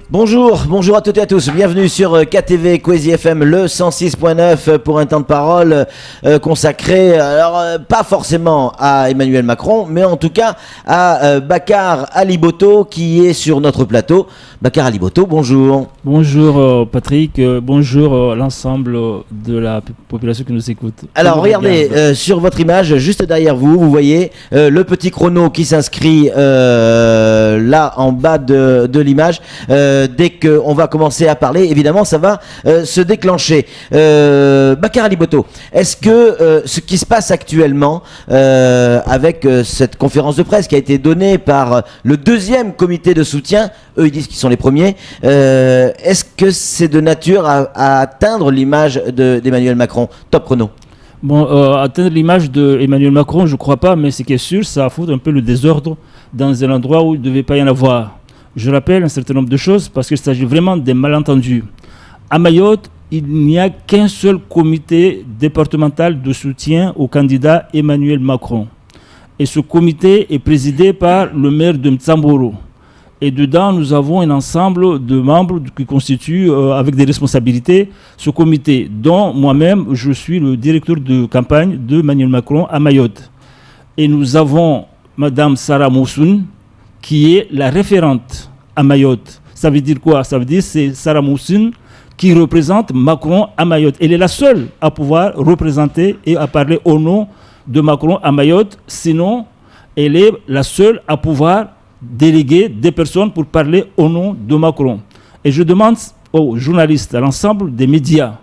Bonjour à toutes et à tous, bienvenue sur KTV Kwezi FM le 106.9 pour un temps de parole consacré, pas forcément à Emmanuel Macron, mais en tout cas à Bakar Aliboto qui est sur notre plateau. Bakar Aliboto, bonjour. Bonjour Patrick, bonjour l'ensemble de la population qui nous écoute. Alors regardez, sur votre image, juste derrière vous, vous voyez le petit chrono qui s'inscrit là en bas de l'image. Dès qu'on va commencer à parler, évidemment, ça va se déclencher. Bakar Aliboto, est-ce que ce qui se passe actuellement avec cette conférence de presse qui a été donnée par le deuxième comité de soutien, eux ils disent qu'ils sont les premiers, est-ce que c'est de nature à atteindre l'image d'Emmanuel Macron? Top chrono. Bon, atteindre l'image d'Emmanuel Macron, je ne crois pas, mais ce qui est sûr, ça fout un peu le désordre dans un endroit où il ne devait pas y en avoir. Je rappelle un certain nombre de choses parce qu'il s'agit vraiment des malentendus. À Mayotte, il n'y a qu'un seul comité départemental de soutien au candidat Emmanuel Macron. Et ce comité est présidé par le maire de Mtsamboro. Et dedans, nous avons un ensemble de membres qui constituent, avec des responsabilités, ce comité, dont moi-même, je suis le directeur de campagne de Emmanuel Macron à Mayotte. Et nous avons Madame Sarah Moussoun, qui est la référente à Mayotte. Ça veut dire quoi? Ça veut dire que c'est Sarah Moussoun qui représente Macron à Mayotte. Elle est la seule à pouvoir représenter et à parler au nom de Macron à Mayotte. Sinon, elle est la seule à pouvoir déléguer des personnes pour parler au nom de Macron. Et je demande aux journalistes, à l'ensemble des médias,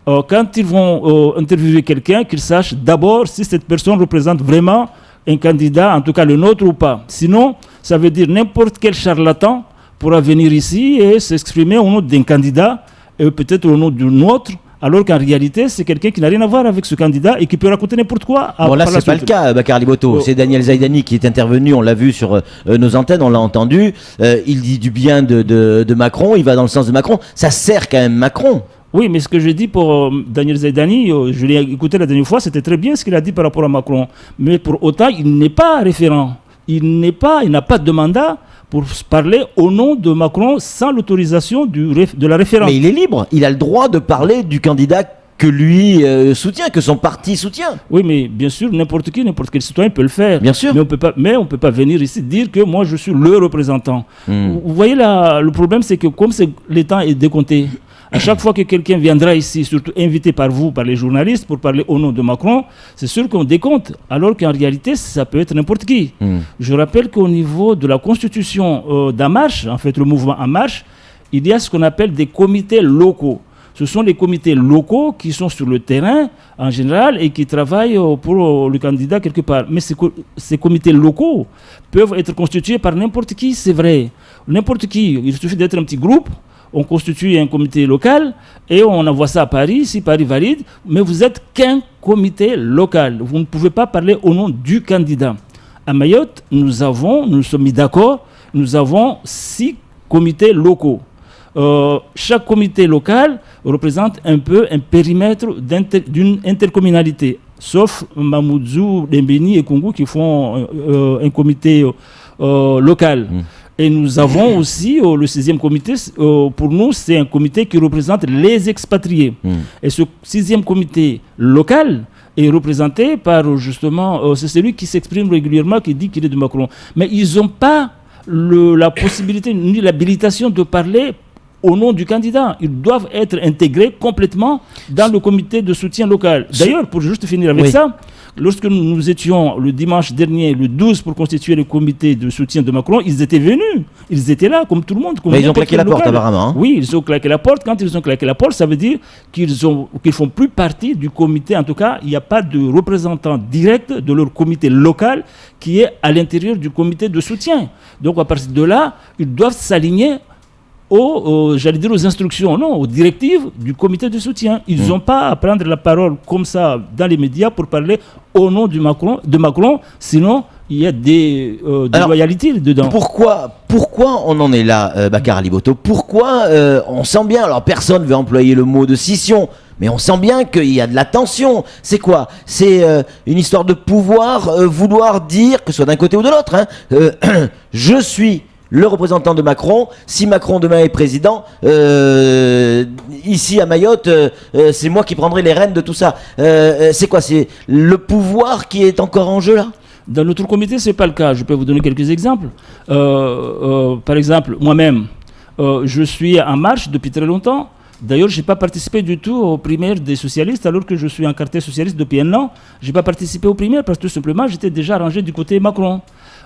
quand ils vont interviewer quelqu'un, qu'ils sachent d'abord si cette personne représente vraiment un candidat, en tout cas le nôtre ou pas. Sinon, ça veut dire n'importe quel charlatan pourra venir ici et s'exprimer au nom d'un candidat et peut-être au nom d'un autre, alors qu'en réalité, c'est quelqu'un qui n'a rien à voir avec ce candidat et qui peut raconter n'importe quoi. Bon, là, c'est pas le cas, Bakar Aliboto. C'est Daniel Zaidani qui est intervenu, on l'a vu sur nos antennes, on l'a entendu. Il dit du bien de Macron, il va dans le sens de Macron. Ça sert quand même Macron. Oui, mais ce que je dis pour Daniel Zaidani, je l'ai écouté la dernière fois, c'était très bien ce qu'il a dit par rapport à Macron. Mais pour autant, il n'est pas référent. Il n'a pas de mandat pour parler au nom de Macron sans l'autorisation de la référence. Mais il est libre, il a le droit de parler du candidat que lui soutient, que son parti soutient. Oui, mais bien sûr, n'importe quel citoyen peut le faire. Bien sûr. Mais on peut pas venir ici dire que moi je suis le représentant. Vous voyez là, le problème c'est que comme le temps est décompté, à chaque fois que quelqu'un viendra ici, surtout invité par vous, par les journalistes, pour parler au nom de Macron, c'est sûr qu'on décompte, alors qu'en réalité, ça peut être n'importe qui. Je rappelle qu'au niveau de la constitution d'En Marche, en fait le mouvement En Marche, il y a ce qu'on appelle des comités locaux. Ce sont les comités locaux qui sont sur le terrain en général et qui travaillent pour le candidat quelque part. Mais ces comités locaux peuvent être constitués par n'importe qui, c'est vrai. N'importe qui, il suffit d'être un petit groupe. On constitue un comité local et on envoie ça à Paris, si Paris valide, mais vous n'êtes qu'un comité local. Vous ne pouvez pas parler au nom du candidat. À Mayotte, nous sommes mis d'accord, nous avons 6 comités locaux. Chaque comité local représente un peu un périmètre d'une intercommunalité, sauf Mamoudzou, Dembeni et Congo qui font un comité local. Et nous avons aussi le 6e comité, pour nous, c'est un comité qui représente les expatriés. Et ce 6e comité local est représenté par, justement, c'est celui qui s'exprime régulièrement, qui dit qu'il est de Macron. Mais ils n'ont pas la possibilité ni l'habilitation de parler au nom du candidat. Ils doivent être intégrés complètement dans le comité de soutien local. D'ailleurs, pour juste finir avec ça, lorsque nous étions le dimanche dernier, le 12, pour constituer le comité de soutien de Macron, ils étaient venus. Ils étaient là, comme tout le monde. Mais ils ont claqué la porte, apparemment. Hein. Oui, ils ont claqué la porte. Quand ils ont claqué la porte, ça veut dire qu'ils font plus partie du comité. En tout cas, il n'y a pas de représentant direct de leur comité local qui est à l'intérieur du comité de soutien. Donc, à partir de là, ils doivent s'aligner aux instructions, non, aux directives du comité de soutien. Ils n'ont pas à prendre la parole comme ça dans les médias pour parler au nom de Macron, sinon il y a des loyautés dedans. Pourquoi on en est là, Bakar Aliboto? Pourquoi on sent bien, alors personne ne veut employer le mot de scission, mais on sent bien qu'il y a de la tension. C'est quoi? C'est une histoire de pouvoir, vouloir dire, que ce soit d'un côté ou de l'autre, je suis le représentant de Macron. Si Macron demain est président, ici à Mayotte, c'est moi qui prendrai les rênes de tout ça. C'est quoi? C'est le pouvoir qui est encore en jeu là? Dans notre comité, ce n'est pas le cas. Je peux vous donner quelques exemples. Par exemple, moi-même, je suis en marche depuis très longtemps. D'ailleurs, je n'ai pas participé du tout aux primaires des socialistes, alors que je suis encarté socialiste depuis un an. Je n'ai pas participé aux primaires parce que tout simplement, j'étais déjà rangé du côté Macron.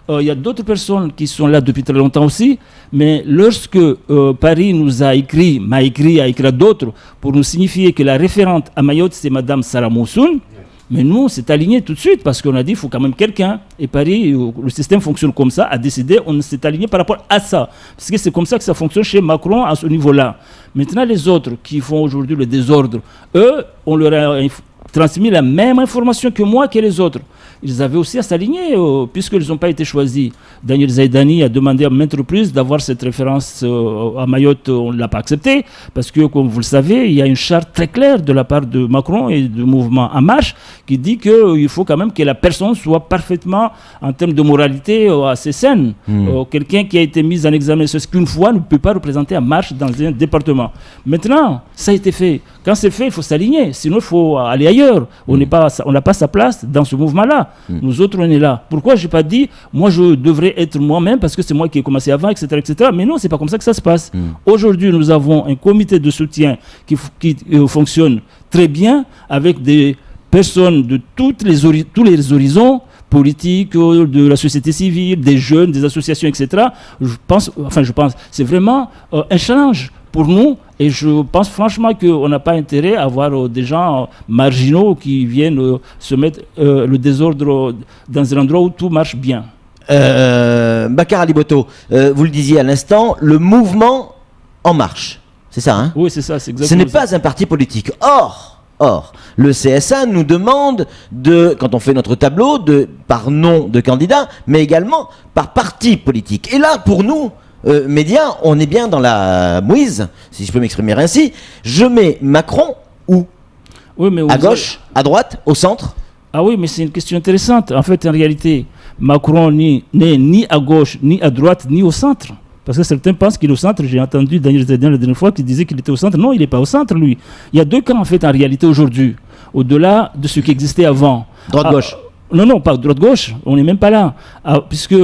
Il y a d'autres personnes qui sont là depuis très longtemps aussi, mais lorsque Paris nous a écrit, a écrit à d'autres, pour nous signifier que la référente à Mayotte, c'est Madame Sarah Moussoun, mais nous, on s'est aligné tout de suite parce qu'on a dit qu'il faut quand même quelqu'un. Et Paris, le système fonctionne comme ça, a décidé, on s'est aligné par rapport à ça. Parce que c'est comme ça que ça fonctionne chez Macron à ce niveau-là. Maintenant, les autres qui font aujourd'hui le désordre, eux, on leur a transmis la même information que moi, que les autres. Ils avaient aussi à s'aligner, puisqu'ils n'ont pas été choisis. Daniel Zaidani a demandé à maintes reprises d'avoir cette référence à Mayotte, on ne l'a pas accepté, parce que, comme vous le savez, il y a une charte très claire de la part de Macron et du mouvement En Marche qui dit qu'il faut quand même que la personne soit parfaitement, en termes de moralité, assez saine. Quelqu'un qui a été mis en examen ce qu'une fois ne peut pas représenter En Marche dans un département. Maintenant, ça a été fait. Quand c'est fait, il faut s'aligner, sinon il faut aller ailleurs. On n'a pas sa place dans ce mouvement-là. Nous autres, on est là. Pourquoi je n'ai pas dit, moi je devrais être moi-même parce que c'est moi qui ai commencé avant, etc. etc. Mais non, ce n'est pas comme ça que ça se passe. Aujourd'hui, nous avons un comité de soutien qui fonctionne très bien avec des personnes de tous les horizons politiques, de la société civile, des jeunes, des associations, etc. Je pense, c'est vraiment un challenge pour nous, et je pense franchement qu'on n'a pas intérêt à avoir des gens marginaux qui viennent se mettre le désordre dans un endroit où tout marche bien. Bakar Aliboto, vous le disiez à l'instant, le mouvement En Marche, c'est ça, hein? Oui, c'est ça, c'est exactement ça. Ce n'est pas un parti politique. Or, le CSA nous demande quand on fait notre tableau, par nom de candidat, mais également par parti politique. Et là, pour nous, médias, on est bien dans la mouise, si je peux m'exprimer ainsi. Je mets Macron où? Oui, mais à gauche, à droite, au centre? Ah oui, mais c'est une question intéressante. En fait, en réalité, Macron n'est ni à gauche, ni à droite, ni au centre. Parce que certains pensent qu'il est au centre. J'ai entendu Daniel Zaidani la dernière fois qui disait qu'il était au centre. Non, il n'est pas au centre, lui. Il y a deux camps, en fait, en réalité, aujourd'hui, au-delà de ce qui existait avant. Droite-gauche. Non, pas droite-gauche, on n'est même pas là. Puisque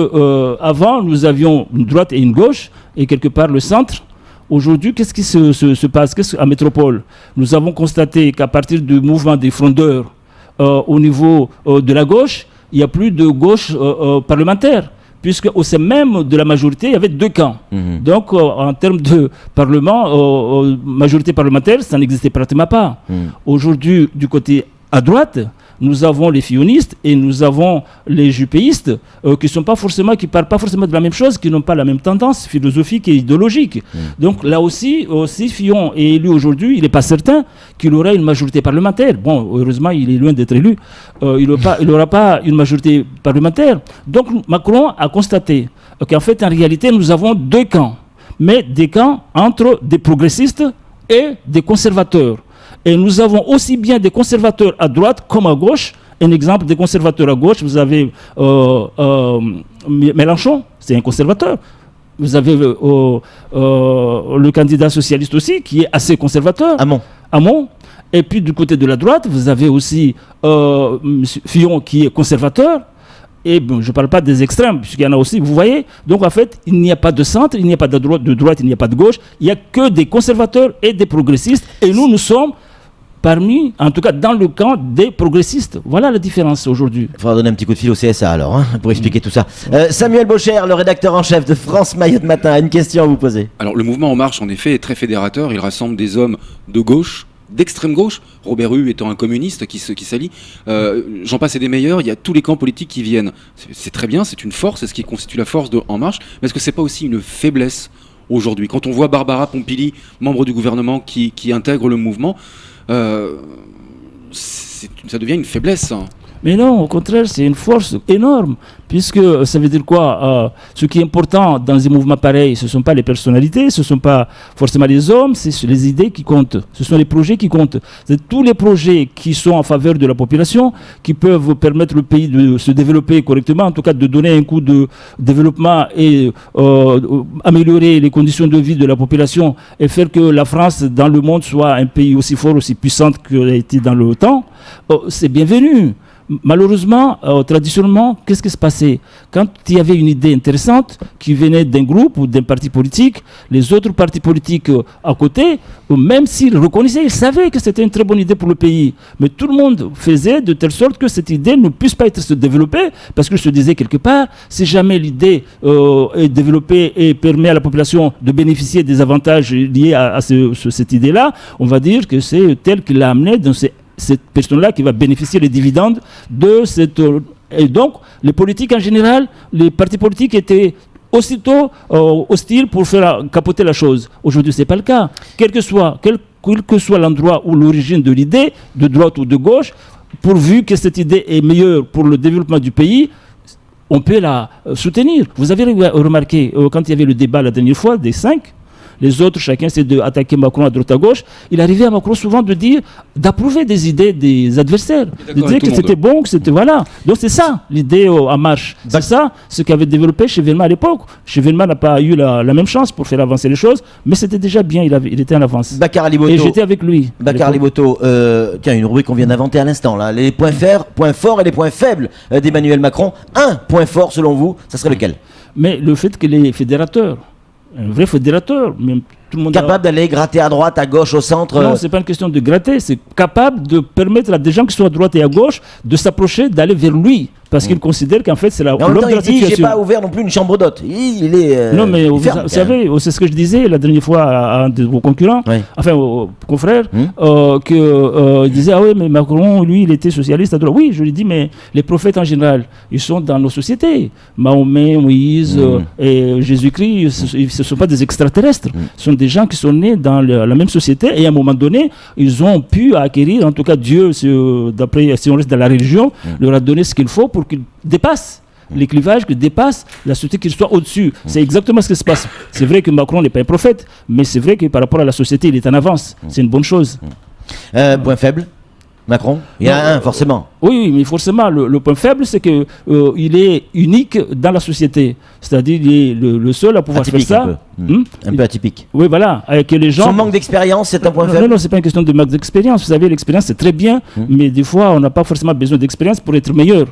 avant, nous avions une droite et une gauche, et quelque part le centre. Aujourd'hui, qu'est-ce qui se passe à Métropole? Nous avons constaté qu'à partir du mouvement des frondeurs, au niveau de la gauche, il n'y a plus de gauche parlementaire, puisque au sein même de la majorité, il y avait deux camps. Donc, en termes de parlement, majorité parlementaire, ça n'existait pratiquement pas. Aujourd'hui, du côté à droite, nous avons les fillonistes et nous avons les jupéistes qui parlent pas forcément de la même chose, qui n'ont pas la même tendance philosophique et idéologique. Donc là aussi, si Fillon est élu aujourd'hui, il n'est pas certain qu'il aura une majorité parlementaire. Bon, heureusement, il est loin d'être élu. Il n'aura pas une majorité parlementaire. Donc Macron a constaté qu'en fait, en réalité, nous avons deux camps, mais des camps entre des progressistes et des conservateurs. Et nous avons aussi bien des conservateurs à droite comme à gauche. Un exemple des conservateurs à gauche, vous avez Mélenchon, c'est un conservateur. Vous avez le candidat socialiste aussi, qui est assez conservateur. Hamon. Et puis du côté de la droite, vous avez aussi Fillon, qui est conservateur. Et bon, je ne parle pas des extrêmes, puisqu'il y en a aussi, vous voyez. Donc en fait, il n'y a pas de centre, il n'y a pas de droite, il n'y a pas de gauche. Il n'y a que des conservateurs et des progressistes. Et nous sommes parmi, en tout cas dans le camp des progressistes. Voilà la différence aujourd'hui. Il faudra donner un petit coup de fil au CSA alors, hein, pour expliquer tout ça. Samuel Bocher, le rédacteur en chef de France Mayotte Matin, a une question à vous poser. Alors le mouvement En Marche, en effet, est très fédérateur. Il rassemble des hommes de gauche, d'extrême gauche, Robert Hue étant un communiste qui s'allie, j'en passe et des meilleurs, il y a tous les camps politiques qui viennent. C'est très bien, c'est une force, c'est ce qui constitue la force de En Marche, mais est-ce que c'est pas aussi une faiblesse aujourd'hui? Quand on voit Barbara Pompili, membre du gouvernement, qui intègre le mouvement, ça devient une faiblesse. Mais non, au contraire, c'est une force énorme, puisque ça veut dire quoi? Ce qui est important dans des mouvements pareils, ce ne sont pas les personnalités, ce ne sont pas forcément les hommes, c'est les idées qui comptent, ce sont les projets qui comptent. C'est tous les projets qui sont en faveur de la population, qui peuvent permettre au pays de se développer correctement, en tout cas de donner un coup de développement et améliorer les conditions de vie de la population et faire que la France dans le monde soit un pays aussi fort, aussi puissant qu'elle a été dans le temps, c'est bienvenu. Malheureusement, traditionnellement, qu'est-ce qui se passait? Quand il y avait une idée intéressante qui venait d'un groupe ou d'un parti politique, les autres partis politiques à côté, même s'ils reconnaissaient, ils savaient que c'était une très bonne idée pour le pays. Mais tout le monde faisait de telle sorte que cette idée ne puisse pas être se développer, parce que je se disais quelque part, si jamais l'idée est développée et permet à la population de bénéficier des avantages liés à cette idée-là, on va dire que c'est tel qu'il l'a amené dans cette personne-là qui va bénéficier des dividendes de cette... Et donc, les politiques en général, les partis politiques étaient aussitôt hostiles pour faire capoter la chose. Aujourd'hui, ce n'est pas le cas. Quel que soit l'endroit ou l'origine de l'idée, de droite ou de gauche, pourvu que cette idée est meilleure pour le développement du pays, on peut la soutenir. Vous avez remarqué, quand il y avait le débat la dernière fois, des 5, les autres, chacun s'est d'attaquer Macron à droite à gauche. Il arrivait à Macron souvent d'approuver des idées des adversaires. De dire que c'était bon, que c'était voilà. Donc c'est ça l'idée en marche. C'est ça ce qu'avait développé Chevènement à l'époque. Chevènement n'a pas eu la même chance pour faire avancer les choses, mais c'était déjà bien, il était en avance. Bakar Ali Boto. Et j'étais avec lui. Bakar Ali Boto, tiens, une rubrique qu'on vient d'inventer à l'instant, là. Les points forts et les points faibles d'Emmanuel Macron. Un point fort selon vous, ça serait lequel? Mais le fait qu'il est fédérateur. Un vrai fédérateur, même tout le monde capable d'aller gratter à droite, à gauche, au centre. Non, c'est pas une question de gratter, c'est capable de permettre à des gens qui sont à droite et à gauche de s'approcher, d'aller vers lui, parce qu'il considère qu'en fait c'est l'homme de la situation. J'ai pas ouvert non plus une chambre d'hôte. Il est. Non, mais vous savez, c'est ce que je disais la dernière fois à un de vos concurrents, enfin aux confrères, il disait ah oui mais Macron lui il était socialiste à droite. Oui, je lui dis mais les prophètes en général ils sont dans nos sociétés. Mahomet, Moïse et Jésus-Christ, ce ne sont pas des extraterrestres. Ce sont des gens qui sont nés dans la même société et à un moment donné, ils ont pu acquérir, en tout cas Dieu, d'après, si on reste dans la religion, leur a donné ce qu'il faut pour qu'ils dépassent les clivages, qu'ils dépassent la société, qu'ils soient au-dessus. C'est exactement ce qui se passe. C'est vrai que Macron n'est pas un prophète, mais c'est vrai que par rapport à la société, il est en avance. C'est une bonne chose. Point faible Macron, il y en a un forcément. Oui, mais forcément, le point faible, c'est qu'il est unique dans la société. C'est-à-dire qu'il est le seul à pouvoir atypique, faire ça. Un peu atypique. Oui, voilà. Avec les gens... Son manque d'expérience, c'est un point faible. Non, c'est pas une question de manque d'expérience. Vous savez, l'expérience, c'est très bien, mais des fois, on n'a pas forcément besoin d'expérience pour être meilleur.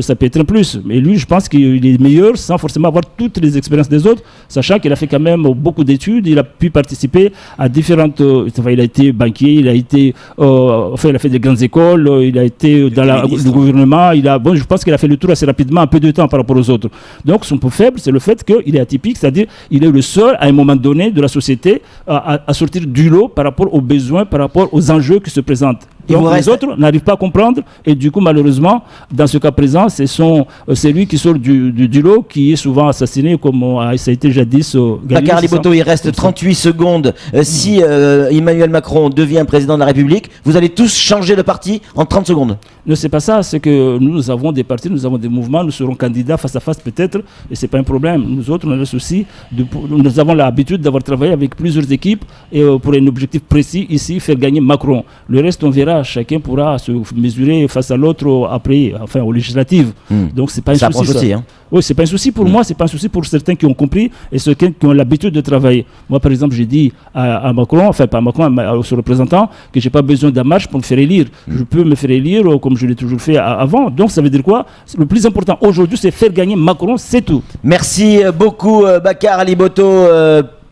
Ça peut être un plus. Mais lui, je pense qu'il est meilleur sans forcément avoir toutes les expériences des autres, sachant qu'il a fait quand même beaucoup d'études, il a pu participer à différentes... il a été banquier, il a été... il a fait des grandes écoles, il a été dans le gouvernement, je pense qu'il a fait le tour assez rapidement, un peu de temps par rapport aux autres. Donc son point faible, c'est le fait qu'il est atypique, c'est-à-dire il est le seul à un moment donné de la société à sortir du lot par rapport aux besoins, par rapport aux enjeux qui se présentent. Donc les autres n'arrivent pas à comprendre et du coup malheureusement dans ce cas présent c'est lui qui sort du lot qui est souvent assassiné comme ça a été jadis. Bakar Ali Boto, il reste 38 secondes. Si Emmanuel Macron devient président de la République, vous allez tous changer de parti en 30 secondes. Ne, c'est pas ça, c'est que nous avons des partis, nous avons des mouvements, nous serons candidats face à face peut-être et c'est pas un problème. Nous autres on a le souci, nous avons l'habitude d'avoir travaillé avec plusieurs équipes et pour un objectif précis ici, faire gagner Macron. Le reste on verra. Chacun pourra se mesurer face à l'autre après, enfin aux législatives. Donc c'est pas un souci. Aussi, hein. Oui, c'est pas un souci pour moi, c'est pas un souci pour certains qui ont compris et certains qui ont l'habitude de travailler. Moi, par exemple, j'ai dit à Macron, enfin pas à Macron, à son représentant, que j'ai pas besoin d'un marche pour me faire élire. Je peux me faire élire comme je l'ai toujours fait avant. Donc ça veut dire quoi? Le plus important aujourd'hui, c'est faire gagner Macron, c'est tout. Merci beaucoup, Bakar Ali Boto.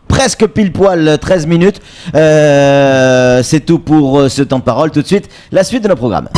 Presque pile poil 13 minutes. C'est tout pour ce temps de parole. Tout de suite, la suite de nos programmes.